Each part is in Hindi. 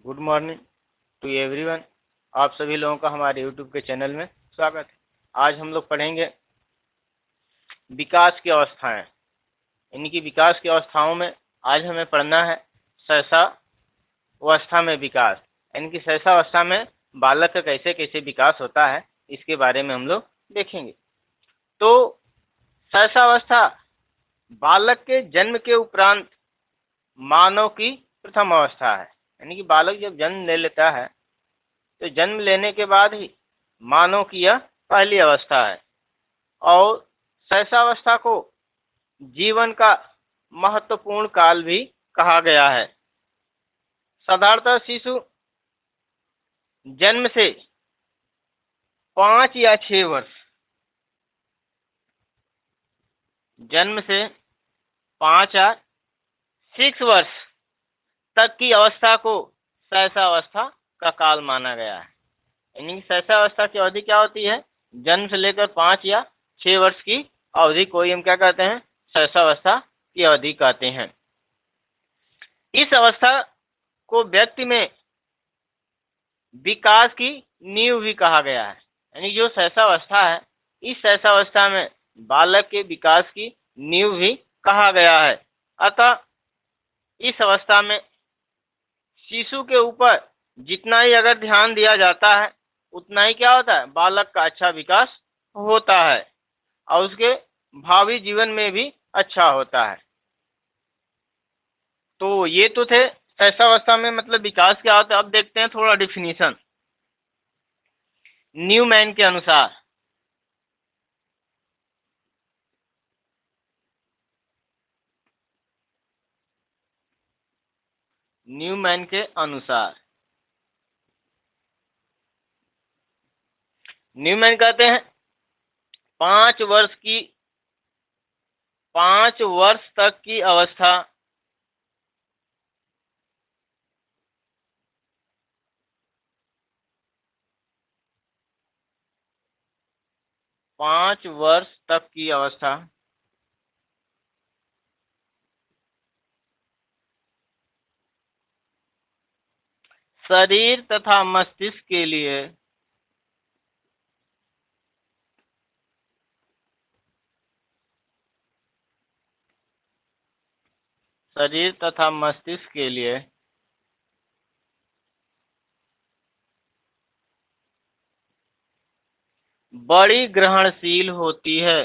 Good morning to everyone. आप सभी लोगों का हमारे यूट्यूब के चैनल में स्वागत है। आज हम लोग पढ़ेंगे विकास की अवस्थाएं। यानी कि विकास की अवस्थाओं में आज हमें पढ़ना है शैशवावस्था में विकास। यानी कि शैशवावस्था में बालक का कैसे कैसे विकास होता है, इसके बारे में हम लोग देखेंगे। तो शैशवावस्था बालक के जन्म के उपरांत मानव की प्रथम अवस्था है। यानी कि बालक जब जन्म ले लेता है तो जन्म लेने के बाद ही मानव की यह पहली अवस्था है। और शैशवावस्था को जीवन का महत्वपूर्ण काल भी कहा गया है। साधारणतः शिशु जन्म से 5 या 6 वर्ष जन्म से 5 या 6 वर्ष तक की अवस्था को शैशवावस्था का काल माना गया है। यानी कि शैशवावस्था की अवधि क्या होती है? जन्म से लेकर 5 या 6 वर्ष की अवधि को हम क्या कहते हैं? शैशवावस्था की अवधि कहते हैं। इस अवस्था को व्यक्ति में विकास की नींव भी कहा गया है। यानी जो शैशवावस्था है, इस शैशवावस्था में बालक के विकास की नींव भी कहा गया है। अतः इस अवस्था में शिशु के ऊपर जितना ही अगर ध्यान दिया जाता है उतना ही क्या होता है? बालक का अच्छा विकास होता है और उसके भावी जीवन में भी अच्छा होता है। तो ये तो थे शैशवावस्था में मतलब विकास क्या होता है। अब देखते हैं थोड़ा डिफिनीशन न्यूमैन के अनुसार। न्यूमैन के अनुसार न्यूमैन कहते हैं 5 वर्ष तक की अवस्था 5 वर्ष तक की अवस्था शरीर तथा मस्तिष्क के लिए बड़ी ग्रहणशील होती है।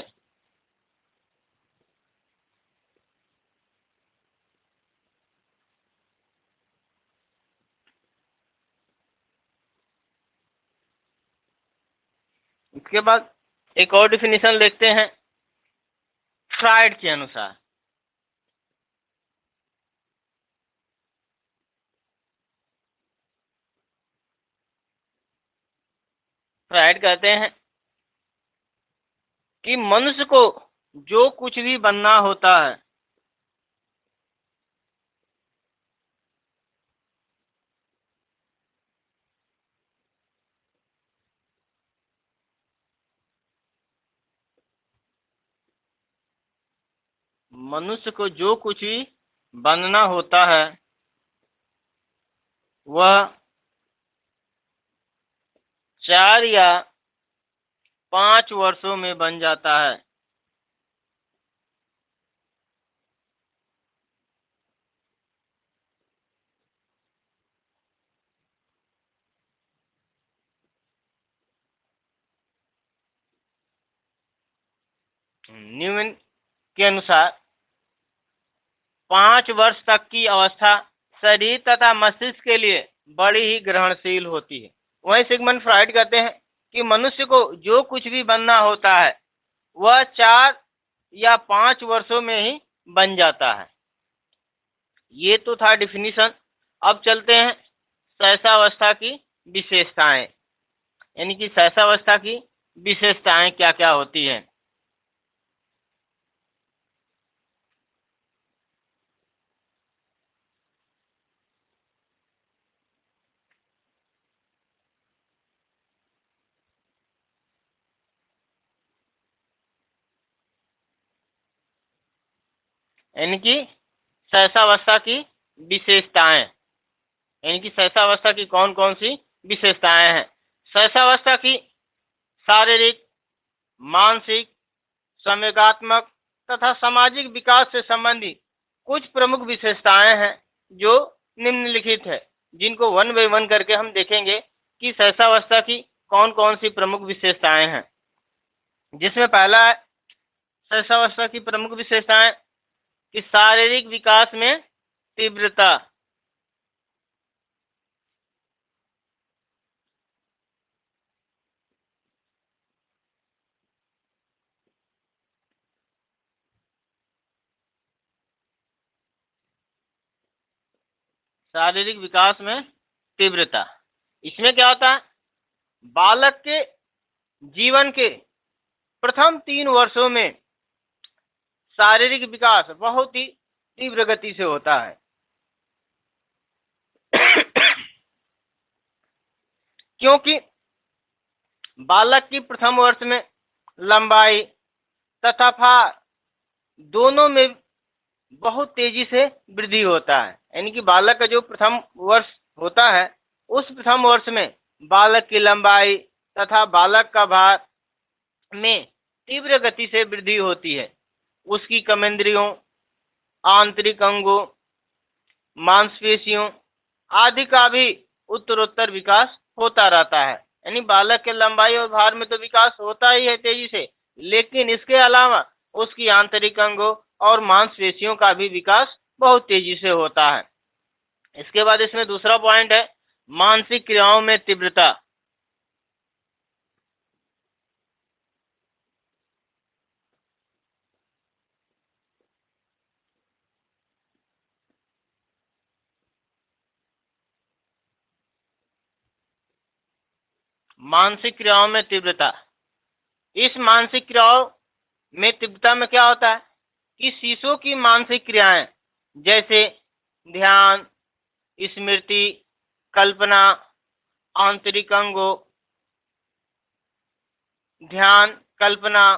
इसके बाद एक और डिफिनीशन देखते हैं फ्राइड के अनुसार। फ्राइड कहते हैं कि मनुष्य को जो कुछ भी बनना होता है मनुष्य को जो कुछ भी बनना होता है वह 4 या 5 वर्षों में बन जाता है। न्यूमैन के अनुसार 5 वर्ष तक की अवस्था शरीर तथा मस्तिष्क के लिए बड़ी ही ग्रहणशील होती है। वहीं सिगमंड फ्राइड कहते हैं कि मनुष्य को जो कुछ भी बनना होता है वह 4 या 5 वर्षों में ही बन जाता है। ये तो था डिफिनीशन। अब चलते हैं शैशवावस्था की विशेषताएं। यानी कि शैशवावस्था की विशेषताएं क्या क्या होती हैं। यानी कि शैशवावस्था की विशेषताएं यानी कि शैशवावस्था की कौन कौन सी विशेषताएं हैं। शैशवावस्था की शारीरिक, मानसिक, संवेगात्मक तथा सामाजिक विकास से संबंधित कुछ प्रमुख विशेषताएं हैं जो निम्नलिखित है, जिनको वन बाय वन करके हम देखेंगे कि शैशवावस्था की कौन कौन सी प्रमुख विशेषताएं हैं। जिसमें पहला है शैशवावस्था की प्रमुख विशेषताएं कि शारीरिक विकास में तीव्रता। शारीरिक विकास में तीव्रता, इसमें क्या होता है, बालक के जीवन के प्रथम 3 वर्षों में शारीरिक विकास बहुत ही तीव्र गति से होता है। क्योंकि बालक की प्रथम वर्ष में लंबाई तथा भार दोनों में बहुत तेजी से वृद्धि होता है। यानी कि बालक का जो प्रथम वर्ष होता है, उस प्रथम वर्ष में बालक की लंबाई तथा बालक का भार में तीव्र गति से वृद्धि होती है। उसकी कमेंद्रियों, आंतरिक अंगों, मांसपेशियों आदि का भी उत्तरोत्तर विकास होता रहता है। यानी बालक के लंबाई और भार में तो विकास होता ही है तेजी से, लेकिन इसके अलावा उसकी आंतरिक अंगों और मांसपेशियों का भी विकास बहुत तेजी से होता है। इसके बाद इसमें दूसरा पॉइंट है मानसिक क्रियाओं में तीव्रता। मानसिक क्रियाओं में तीव्रता, इस मानसिक क्रियाओं में तीव्रता में क्या होता है कि शिशु की मानसिक क्रियाएं जैसे ध्यान, स्मृति, कल्पना, आंतरिक अंगों, ध्यान, कल्पना,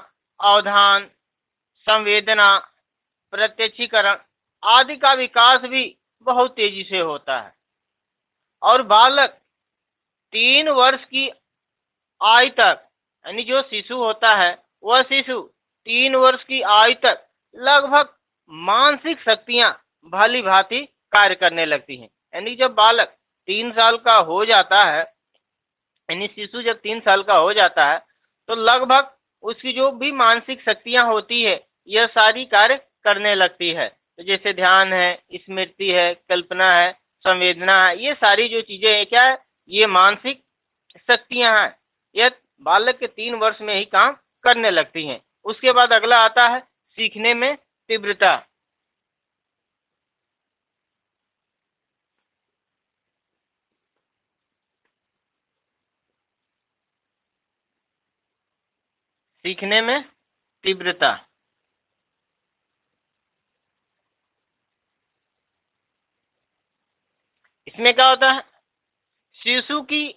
अवधान, संवेदना, प्रत्यक्षीकरण आदि का विकास भी बहुत तेजी से होता है। और बालक 3 वर्ष की आयु तक, यानी जो शिशु होता है वह शिशु 3 वर्ष की आयु तक लगभग मानसिक शक्तियां भली भांति कार्य करने लगती हैं। यानी जब बालक 3 साल का हो जाता है, यानी शिशु जब 3 साल का हो जाता है, तो लगभग उसकी जो भी मानसिक शक्तियां होती है यह सारी कार्य करने लगती है। तो जैसे ध्यान है, स्मृति है, कल्पना है, संवेदना है, ये सारी जो चीजें है क्या है, ये मानसिक शक्तियां हैं। यह बालक के 3 वर्ष में ही काम करने लगती हैं। उसके बाद अगला आता है सीखने में तीव्रता। सीखने में तीव्रता, इसमें क्या होता है, शिशु की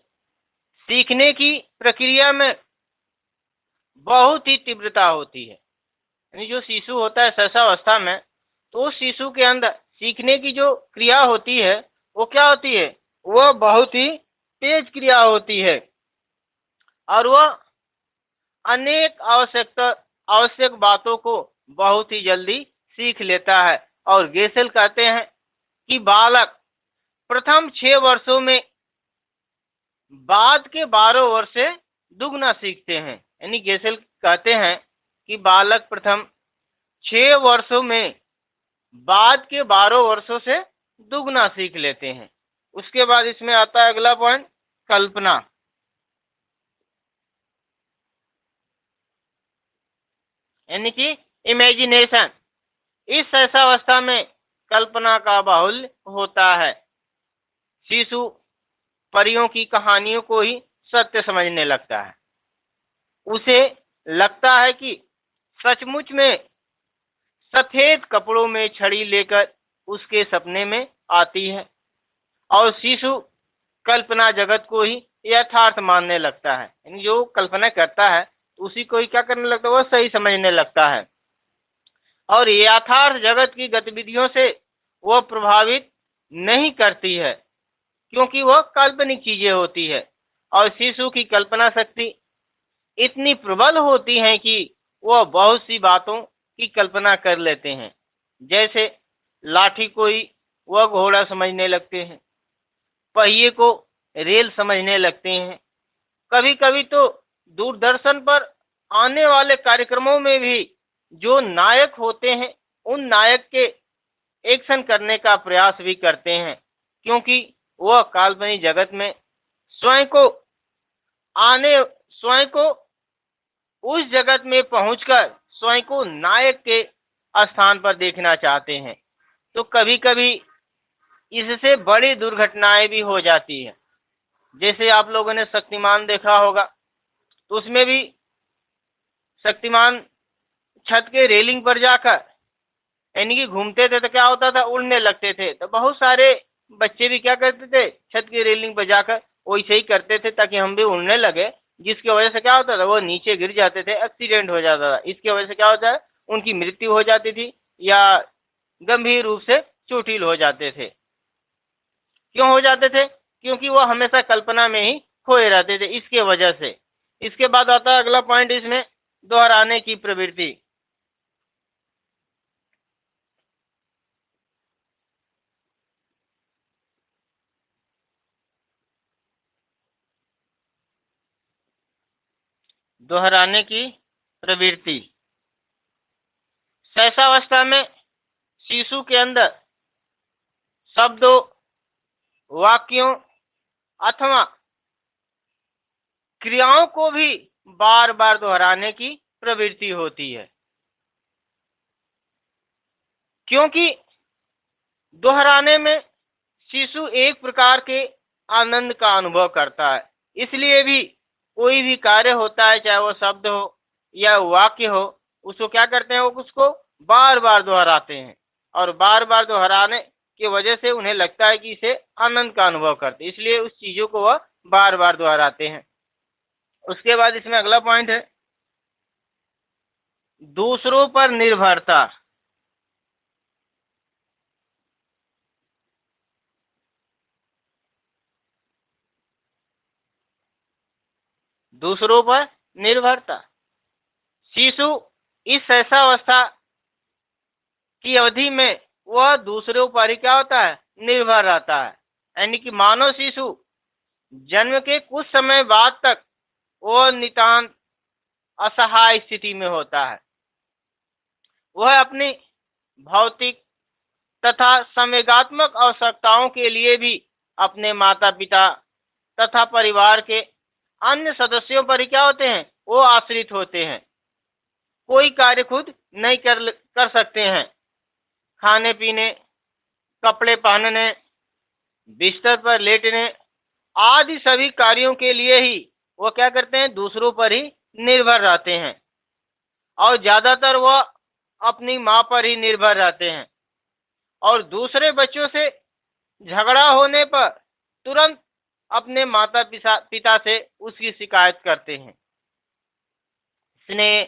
सीखने की प्रक्रिया में बहुत ही तीव्रता होती है। यानी जो शिशु होता है शैशवावस्था में, तो उस शिशु के अंदर सीखने की जो क्रिया होती है वो क्या होती है, वह बहुत ही तेज क्रिया होती है और वह अनेक आवश्यक बातों को बहुत ही जल्दी सीख लेता है। और गेसेल कहते हैं कि बालक प्रथम 6 वर्षों में बाद के 12 वर्ष से दुगना सीखते हैं। यानी गेसेल कहते हैं कि बालक प्रथम 6 वर्षों में बाद के 12 वर्षों से दुगना सीख लेते हैं। उसके बाद इसमें आता है अगला पॉइंट कल्पना। यानी कि इमेजिनेशन, इस शैशवावस्था में कल्पना का बाहुल्य होता है। शिशु परियों की कहानियों को ही सत्य समझने लगता है। उसे लगता है कि सचमुच में सफेद कपड़ों में छड़ी लेकर उसके सपने में आती है और शिशु कल्पना जगत को ही यथार्थ मानने लगता है। यानी जो कल्पना करता है तो उसी को ही क्या करने लगता है, वह सही समझने लगता है और यथार्थ जगत की गतिविधियों से वह प्रभावित नहीं करती है। क्योंकि वह काल्पनिक चीजें होती है और शिशु की कल्पना शक्ति इतनी प्रबल होती है कि वह बहुत सी बातों की कल्पना कर लेते हैं। जैसे लाठी को ही वह घोड़ा समझने लगते हैं, पहिए को रेल समझने लगते हैं। कभी कभी तो दूरदर्शन पर आने वाले कार्यक्रमों में भी जो नायक होते हैं उन नायक के एक्शन करने का प्रयास भी करते हैं, क्योंकि वह काल्पनिक जगत में स्वयं को स्वयं को उस जगत में पहुंचकर स्वयं को नायक के स्थान पर देखना चाहते हैं। तो कभी कभी इससे बड़ी दुर्घटनाएं भी हो जाती है। जैसे आप लोगों ने शक्तिमान देखा होगा, तो उसमें भी शक्तिमान छत के रेलिंग पर जाकर यानी कि घूमते थे तो क्या होता था, उड़ने लगते थे। तो बहुत सारे बच्चे भी क्या करते थे, छत की रेलिंग पर जाकर वैसे ही करते थे ताकि हम भी उड़ने लगे, जिसकी वजह से क्या होता था, वो नीचे गिर जाते थे, एक्सीडेंट हो जाता था। इसकी वजह से क्या होता है, उनकी मृत्यु हो जाती थी या गंभीर रूप से चोटिल हो जाते थे। क्यों हो जाते थे? क्योंकि वो हमेशा कल्पना में ही खोए रहते थे, इसके वजह से। इसके बाद आता है अगला पॉइंट इसमें, दोहराने की प्रवृत्ति। दोहराने की प्रवृत्ति शैशवावस्था में शिशु के अंदर शब्दों, वाक्यों अथवा क्रियाओं को भी बार बार दोहराने की प्रवृत्ति होती है, क्योंकि दोहराने में शिशु एक प्रकार के आनंद का अनुभव करता है। इसलिए भी कोई भी कार्य होता है, चाहे वो शब्द हो या वाक्य हो, उसको क्या करते हैं, वो उसको बार बार दोहराते हैं और बार बार दोहराने की वजह से उन्हें लगता है कि इसे आनंद का अनुभव करते हैं, इसलिए उस चीजों को वह बार बार दोहराते हैं। उसके बाद इसमें अगला पॉइंट है दूसरों पर निर्भरता। दूसरों पर निर्भरता शिशु इस ऐसा की अवधि में वह दूसरों पर ही क्या होता है, निर्भर रहता है। यानी कि मानव शिशु जन्म के कुछ समय बाद तक वह नितांत असहाय स्थिति में होता है। वह अपनी भौतिक तथा संवेगात्मक आवश्यकताओं के लिए भी अपने माता पिता तथा परिवार के अन्य सदस्यों पर ही क्या होते हैं, वो आश्रित होते हैं। कोई कार्य खुद नहीं कर सकते हैं। खाने पीने, कपड़े पहनने, बिस्तर पर लेटने आदि सभी कार्यों के लिए ही वो क्या करते हैं, दूसरों पर ही निर्भर रहते हैं और ज्यादातर वह अपनी माँ पर ही निर्भर रहते हैं और दूसरे बच्चों से झगड़ा होने पर तुरंत अपने माता पिता से उसकी शिकायत करते हैं। स्नेह,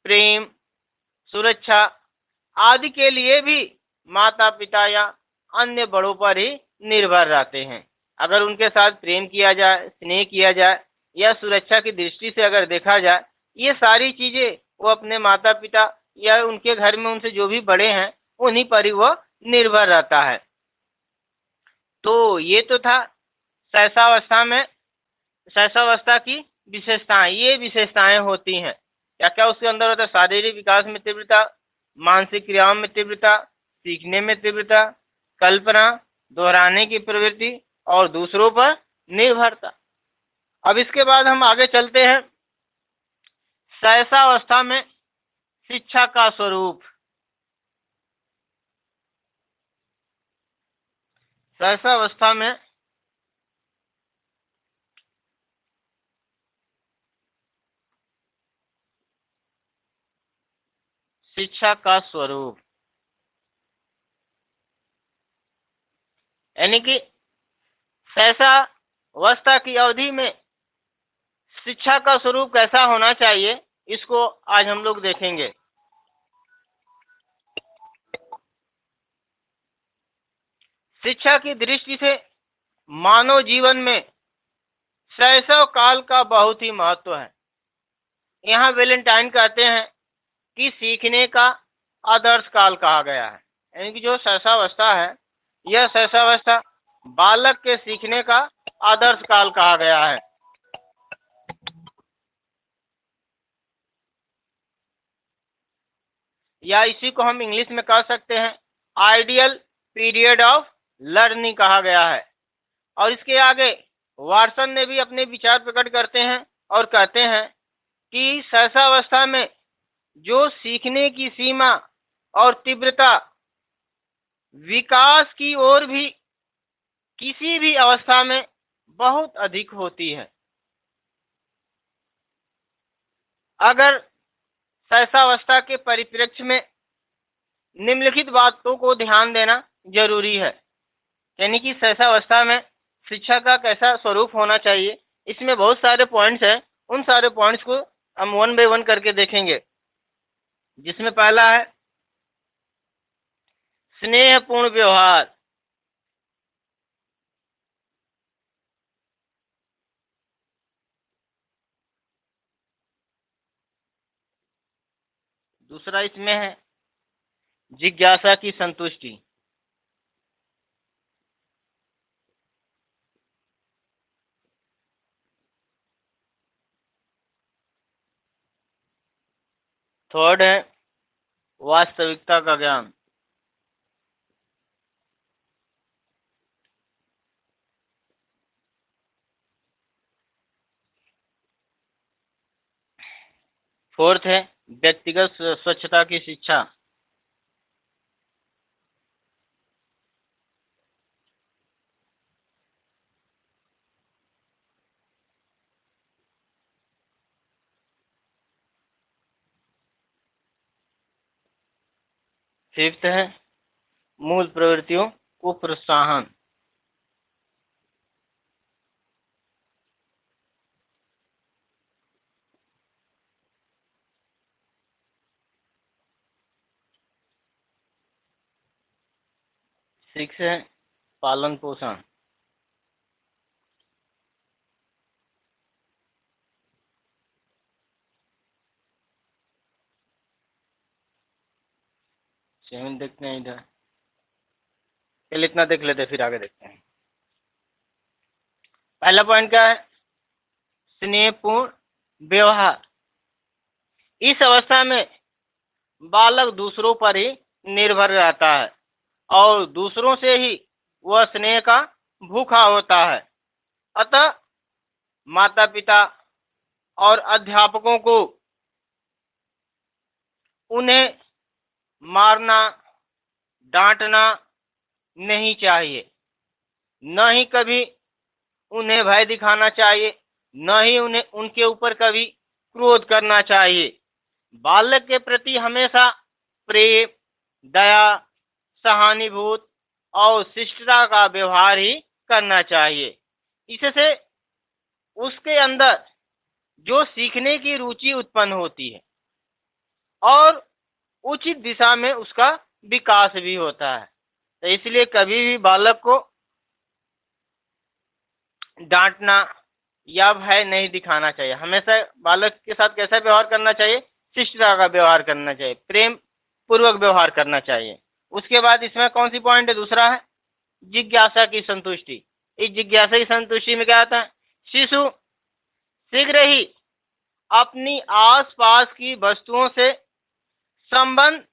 प्रेम, सुरक्षा आदि के लिए भी माता पिता या अन्य बड़ों पर ही निर्भर रहते हैं। अगर उनके साथ प्रेम किया जाए, स्नेह किया जाए या सुरक्षा की दृष्टि से अगर देखा जाए, ये सारी चीजें वो अपने माता पिता या उनके घर में उनसे जो भी बड़े हैं उन्हीं पर ही वह निर्भर रहता है। तो ये तो था शैशवावस्था की विशेषताएं। ये विशेषताएं होती हैं क्या क्या उसके अंदर होता है, शारीरिक विकास में तीव्रता, मानसिक क्रियाओं में तीव्रता, सीखने में तीव्रता, कल्पना, दोहराने की प्रवृत्ति और दूसरों पर निर्भरता। अब इसके बाद हम आगे चलते हैं शैशवावस्था में शिक्षा का स्वरूप। शैशवावस्था में शिक्षा का स्वरूप यानी कि शैशवावस्था की अवधि में शिक्षा का स्वरूप कैसा होना चाहिए, इसको आज हम लोग देखेंगे। शिक्षा की दृष्टि से मानव जीवन में शैशव काल का बहुत ही महत्व है। यहाँ वैलेंटाइन कहते हैं कि सीखने का आदर्श काल कहा गया है, यानी कि जो शैशवावस्था है, यह शैशवावस्था बालक के सीखने का आदर्श काल कहा गया है। या इसी को हम इंग्लिश में कह सकते हैं आइडियल पीरियड ऑफ लर्निंग कहा गया है। और इसके आगे वाटसन ने भी अपने विचार प्रकट करते हैं और कहते हैं कि शैशवावस्था में जो सीखने की सीमा और तीव्रता विकास की ओर भी किसी भी अवस्था में बहुत अधिक होती है। अगर शैशवावस्था के परिप्रेक्ष्य में निम्नलिखित बातों को ध्यान देना जरूरी है, यानी कि शैशवावस्था में शिक्षा का कैसा स्वरूप होना चाहिए। इसमें बहुत सारे पॉइंट्स हैं, उन सारे पॉइंट्स को हम वन बाय वन करके देखेंगे। जिसमें पहला है स्नेहपूर्ण व्यवहार। दूसरा इसमें है जिज्ञासा की संतुष्टि। थर्ड है वास्तविकता का ज्ञान। फोर्थ है व्यक्तिगत स्वच्छता की शिक्षा। फिफ्थ है मूल प्रवृत्तियों को प्रोत्साहन। सिक्स है पालन पोषण। सेवन देखते हैं इधर, पहले इतना देख लेते फिर आगे देखते हैं। पहला पॉइंट क्या है? स्नेहपूर्ण व्यवहार। इस अवस्था में बालक दूसरों पर ही निर्भर रहता है और दूसरों से ही वह स्नेह का भूखा होता है। अतः माता पिता और अध्यापकों को उन्हें मारना डांटना नहीं चाहिए, न ही कभी उन्हें भय दिखाना चाहिए, न ही उन्हें उनके ऊपर कभी क्रोध करना चाहिए। बालक के प्रति हमेशा प्रेम, दया, सहानुभूति और शिष्टता का व्यवहार ही करना चाहिए। इससे उसके अंदर जो सीखने की रुचि उत्पन्न होती है और उचित दिशा में उसका विकास भी होता है। तो इसलिए कभी भी बालक को डांटना या भय नहीं दिखाना चाहिए। हमेशा बालक के साथ कैसा व्यवहार करना चाहिए? शिष्टता का व्यवहार करना चाहिए, प्रेम पूर्वक व्यवहार करना चाहिए। उसके बाद इसमें कौन सी पॉइंट है? दूसरा है जिज्ञासा की संतुष्टि। इस जिज्ञासा की संतुष्टि में क्या आता है? शिशु शीघ्र ही अपनी आसपास की वस्तुओं से संबंध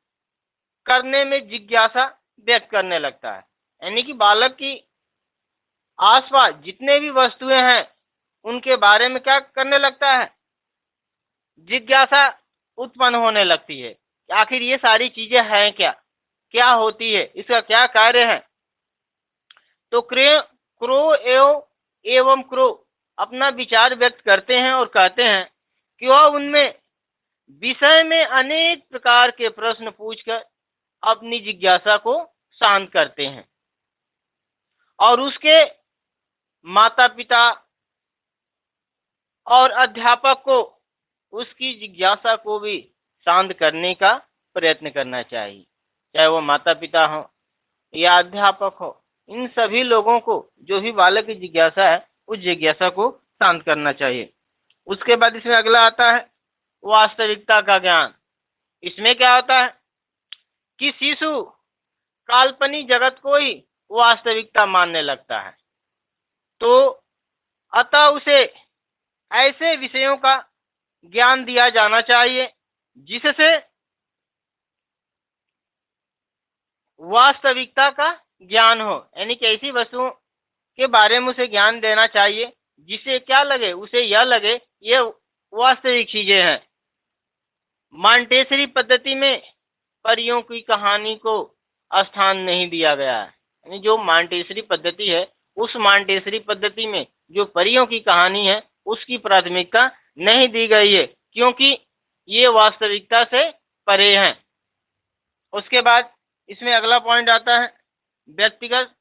करने में जिज्ञासा व्यक्त करने लगता है। यानी कि बालक की आसपास जितने भी वस्तुएं हैं उनके बारे में क्या करने लगता है? जिज्ञासा उत्पन्न होने लगती है। आखिर ये सारी चीजें हैं क्या, क्या होती है, इसका क्या कार्य है। तो क्रो एवं क्रो अपना विचार व्यक्त करते हैं और कहते हैं कि वह उनमें विषय में अनेक प्रकार के प्रश्न पूछकर अपनी जिज्ञासा को शांत करते हैं और उसके माता पिता और अध्यापक को उसकी जिज्ञासा को भी शांत करने का प्रयत्न करना चाहिए, चाहे वो माता पिता हो या अध्यापक हो इन सभी लोगों को, जो भी बालक की जिज्ञासा है, उस जिज्ञासा को शांत करना चाहिए। उसके बाद इसमें अगला आता है वास्तविकता का ज्ञान। इसमें क्या होता है कि शिशु काल्पनिक जगत को ही वास्तविकता मानने लगता है, तो अतः उसे ऐसे विषयों का ज्ञान दिया जाना चाहिए जिससे वास्तविकता का ज्ञान हो, यानी कि ऐसी वस्तुओं के बारे में उसे ज्ञान देना चाहिए जिसे क्या लगे, उसे यह लगे ये वास्तविक चीजें हैं। मॉन्टेसरी पद्धति में परियों की कहानी को स्थान नहीं दिया गया है, यानी जो मॉन्टेसरी पद्धति है, उस मॉन्टेसरी पद्धति में जो परियों की कहानी है उसकी प्राथमिकता नहीं दी गई है, क्योंकि ये वास्तविकता से परे हैं। उसके बाद इसमें अगला पॉइंट आता है व्यक्तिगत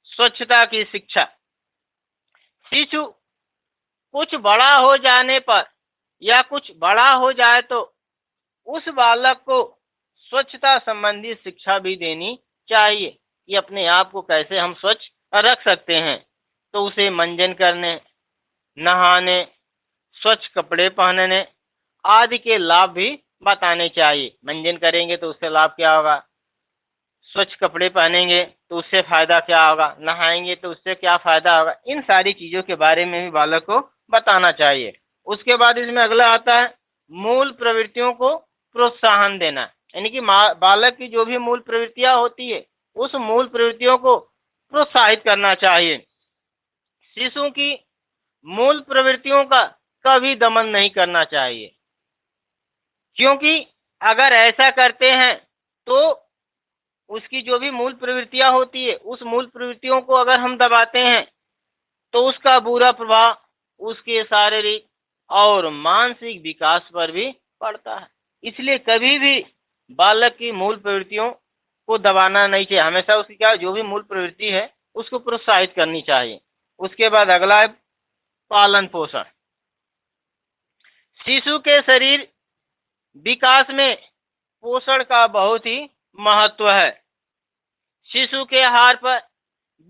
स्वच्छता की शिक्षा। शिशु कुछ बड़ा हो जाने पर या कुछ बड़ा हो जाए तो उस बालक को स्वच्छता संबंधी शिक्षा भी देनी चाहिए कि अपने आप को कैसे हम स्वच्छ रख सकते हैं। तो उसे मंजन करने, नहाने, स्वच्छ कपड़े पहनने आदि के लाभ भी बताने चाहिए। मंजन करेंगे तो उससे लाभ क्या होगा, स्वच्छ कपड़े पहनेंगे तो उससे फायदा क्या होगा, नहाएंगे तो उससे क्या फायदा होगा, इन सारी चीजों के बारे में भी बालक को बताना चाहिए। उसके बाद इसमें अगला आता है मूल प्रवृत्तियों को प्रोत्साहन देना, यानी कि बालक की जो भी मूल प्रवृत्तियां होती है उस मूल प्रवृत्तियों को प्रोत्साहित करना चाहिए। शिशु की मूल प्रवृत्तियों का कभी दमन नहीं करना चाहिए, क्योंकि अगर ऐसा करते हैं तो उसकी जो भी मूल प्रवृत्तियां होती है उस मूल प्रवृत्तियों को अगर हम दबाते हैं तो उसका बुरा प्रभाव उसके शारीरिक और मानसिक विकास पर भी पड़ता है। इसलिए कभी भी बालक की मूल प्रवृत्तियों को दबाना नहीं चाहिए, हमेशा उसकी क्या जो भी मूल प्रवृत्ति है उसको प्रोत्साहित करनी चाहिए। उसके बाद अगला है पालन पोषण। शिशु के शरीर विकास में पोषण का बहुत ही महत्व है। शिशु के आहार पर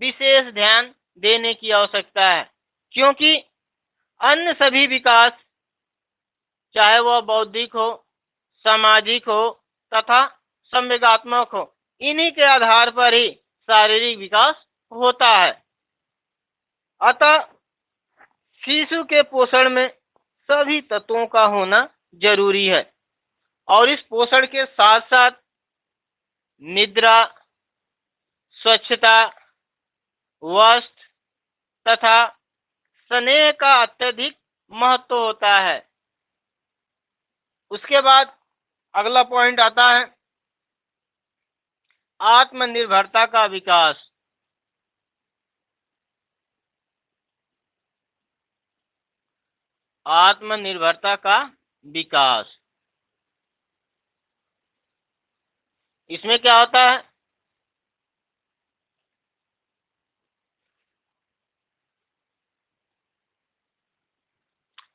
विशेष ध्यान देने की आवश्यकता है, क्योंकि अन्य सभी विकास, चाहे वह बौद्धिक हो, सामाजिक हो तथा संवेगात्मक हो, इन्हीं के आधार पर ही शारीरिक विकास होता है। अतः शिशु के पोषण में सभी तत्वों का होना जरूरी है, और इस पोषण के साथ साथ निद्रा, स्वच्छता, वस्त्र तथा स्नेह का अत्यधिक महत्व होता है। उसके बाद अगला पॉइंट आता है आत्मनिर्भरता का विकास। आत्मनिर्भरता का विकास, इसमें क्या होता है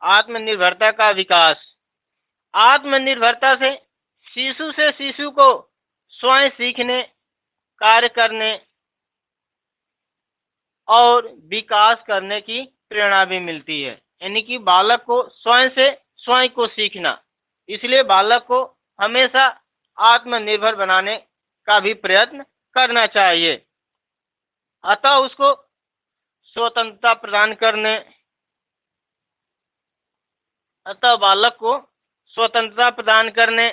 आत्मनिर्भरता का विकास। आत्मनिर्भरता से शिशु को स्वयं सीखने, कार्य करने और विकास करने की प्रेरणा भी मिलती है, यानी कि बालक को स्वयं से स्वयं को सीखना। इसलिए बालक को हमेशा आत्मनिर्भर बनाने का भी प्रयत्न करना चाहिए। अतः उसको स्वतंत्रता प्रदान करने अतः बालक को स्वतंत्रता प्रदान करने,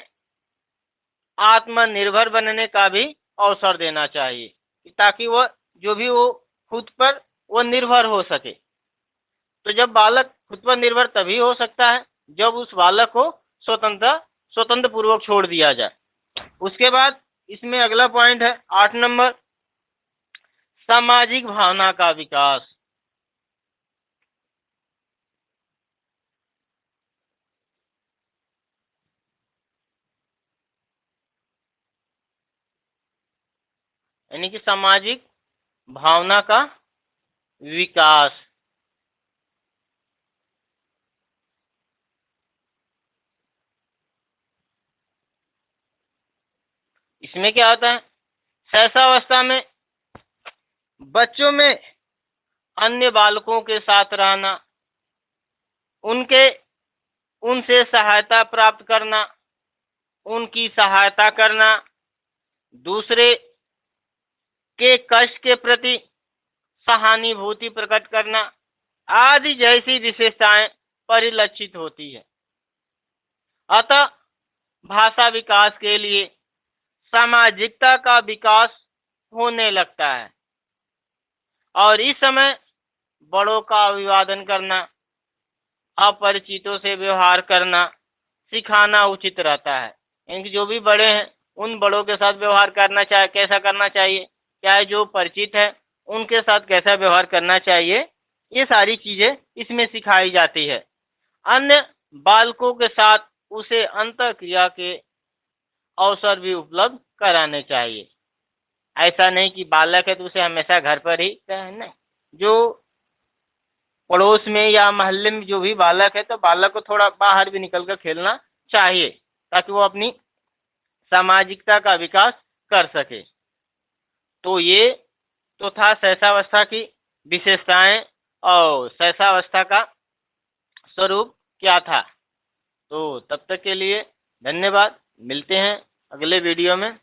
आत्मनिर्भर बनने का भी अवसर देना चाहिए, ताकि वह जो भी वो खुद पर वो निर्भर हो सके। तो जब बालक खुद पर निर्भर तभी हो सकता है जब उस बालक को स्वतंत्र पूर्वक छोड़ दिया जाए। उसके बाद इसमें अगला पॉइंट है 8 नंबर, सामाजिक भावना का विकास। यानी कि सामाजिक भावना का विकास। इसमें क्या होता है, शैशवावस्था में बच्चों में अन्य बालकों के साथ रहना, उनसे सहायता प्राप्त करना, उनकी सहायता करना, दूसरे के कष्ट के प्रति सहानुभूति प्रकट करना आदि जैसी विशेषताएं परिलक्षित होती है। अतः भाषा विकास के लिए सामाजिकता का विकास होने लगता है और इस समय बड़ों का अभिवादन करना, अपरिचितों से व्यवहार करना सिखाना उचित रहता है। इनके जो भी बड़े हैं उन बड़ों के साथ व्यवहार करना चाहिए, कैसा करना चाहिए, चाहे जो परिचित है उनके साथ कैसा व्यवहार करना चाहिए, ये सारी चीजें इसमें सिखाई जाती है। अन्य बालकों के साथ उसे अंतःक्रिया के अवसर भी उपलब्ध कराने चाहिए। ऐसा नहीं कि बालक है तो उसे हमेशा घर पर ही रहना, जो पड़ोस में या मोहल्ले में जो भी बालक है तो बालक को थोड़ा बाहर भी निकल कर खेलना चाहिए ताकि वो अपनी सामाजिकता का विकास कर सके। तो ये तो था शैशवावस्था की विशेषताएं और शैशवावस्था का स्वरूप क्या था। तो तब तक के लिए धन्यवाद, मिलते हैं अगले वीडियो में।